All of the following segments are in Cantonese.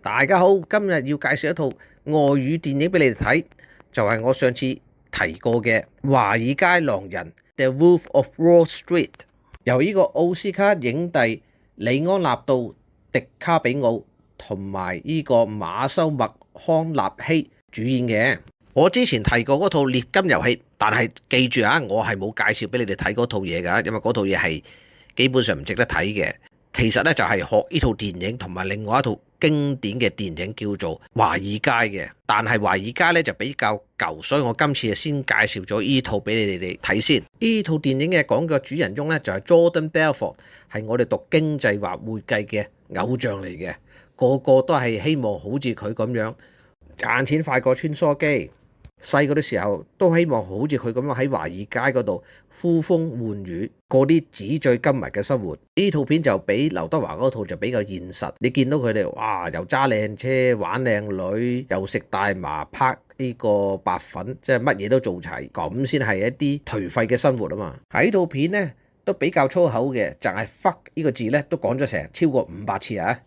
大家好，今日要介紹一套外語電影俾你哋睇，就係我上次提過嘅《華爾街狼人》The Wolf of Wall Street，由呢個奧斯卡影帝李安納度、迪卡比奧同埋呢個馬修麥康納希主演嘅。我之前提過嗰套獵金遊戲，但係記住啊，我係冇介紹俾你哋睇嗰套嘢㗎，因為嗰套嘢係基本上唔值得睇嘅。其實咧就係學呢套電影同埋另外一套經典嘅電影叫做《華爾街》嘅，但係《華爾街》咧就比較舊，所以我今次就先介紹咗呢套俾你哋睇先。呢套電影嘅講嘅主人翁咧就係 Jordan Belfort， 係我哋讀經濟或會計嘅偶像嚟嘅，個個都係希望好似佢咁樣賺錢快過穿梭機。細個嘅時候都希望好似佢咁樣喺華爾街嗰度呼風喚雨，過啲紙醉金迷嘅生活。呢套片就比劉德華嗰套就比較現實，你見到佢哋哇又揸靚車玩靚女，又食大麻拍呢個白粉，即係乜嘢都做齊，咁先係一啲頹廢嘅生活啊嘛。喺套片呢都比較粗口嘅，就係 fuck 呢個字呢都講咗成超過500次啊，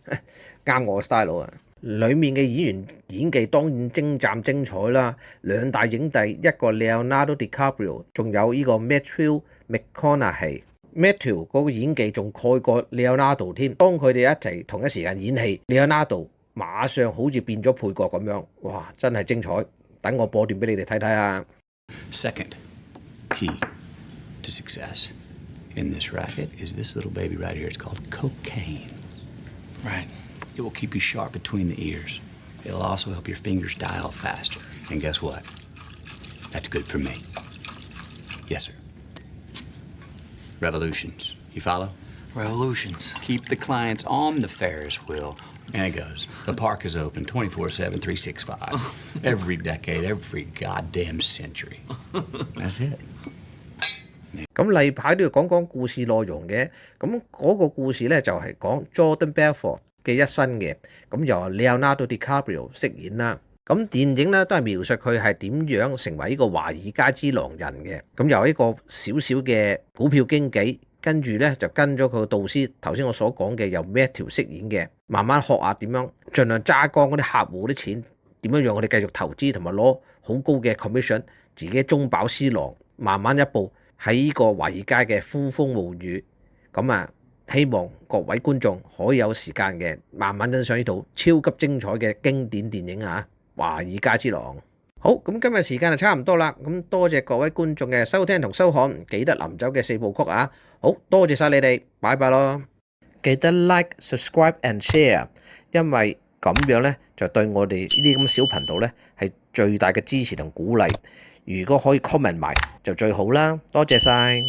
啱我 style 啊！裡面嘅演員演技當然精湛精彩啦，兩大影帝，一個 Leonardo DiCaprio， 仲有呢個 Matthew McConaughey。Matthew 嗰個演技仲蓋過 Leonardo 添，當佢哋一齊同一時間演戲 ，Leonardo 馬上好似變咗配角咁樣，哇！真係精彩，等我播段俾你哋睇睇啊。Second key to success in this racket is this little baby right here. It's called cocaine. Right. It will keep you sharp between the ears. It'll also help your fingers dial faster. And guess what? That's good for me. Yes, sir. Revolutions. You follow? Revolutions. Keep the clients on the Ferris wheel. And it goes. The park is open 24/7, 365. Every decade, every goddamn century. That's it. 咁例牌都要講講故事內容嘅，咁嗰個故事咧就係講 Jordan Belfort 嘅一生嘅，咁由 Leonardo DiCaprio 飾演啦。咁電影咧都係描述佢係點樣成為呢個華爾街之狼人嘅，咁由一個小小嘅股票經紀，跟住咧就跟咗佢個導師，頭先我所講嘅由 Matthew 飾演嘅，慢慢學下點樣盡量揸光嗰啲客戶啲錢，點樣讓佢哋繼續投資同埋攞好高嘅 commission， 自己中飽私囊，慢慢一步喺呢個華爾街嘅呼風喚雨。咁啊，希望各位觀眾可以有時間嘅慢慢欣賞呢套超級精彩嘅經典電影啊，《華爾街之狼》。好，咁今日時間就差唔多啦，咁多謝各位觀眾嘅收聽同收看，記得臨走嘅4部曲啊，好多謝晒你哋，拜拜咯！記得 like、subscribe and share， 因為咁樣呢，就對我哋呢啲咁小頻道呢係最大嘅支持同鼓勵。如果可以 comment 埋就最好啦，多謝晒。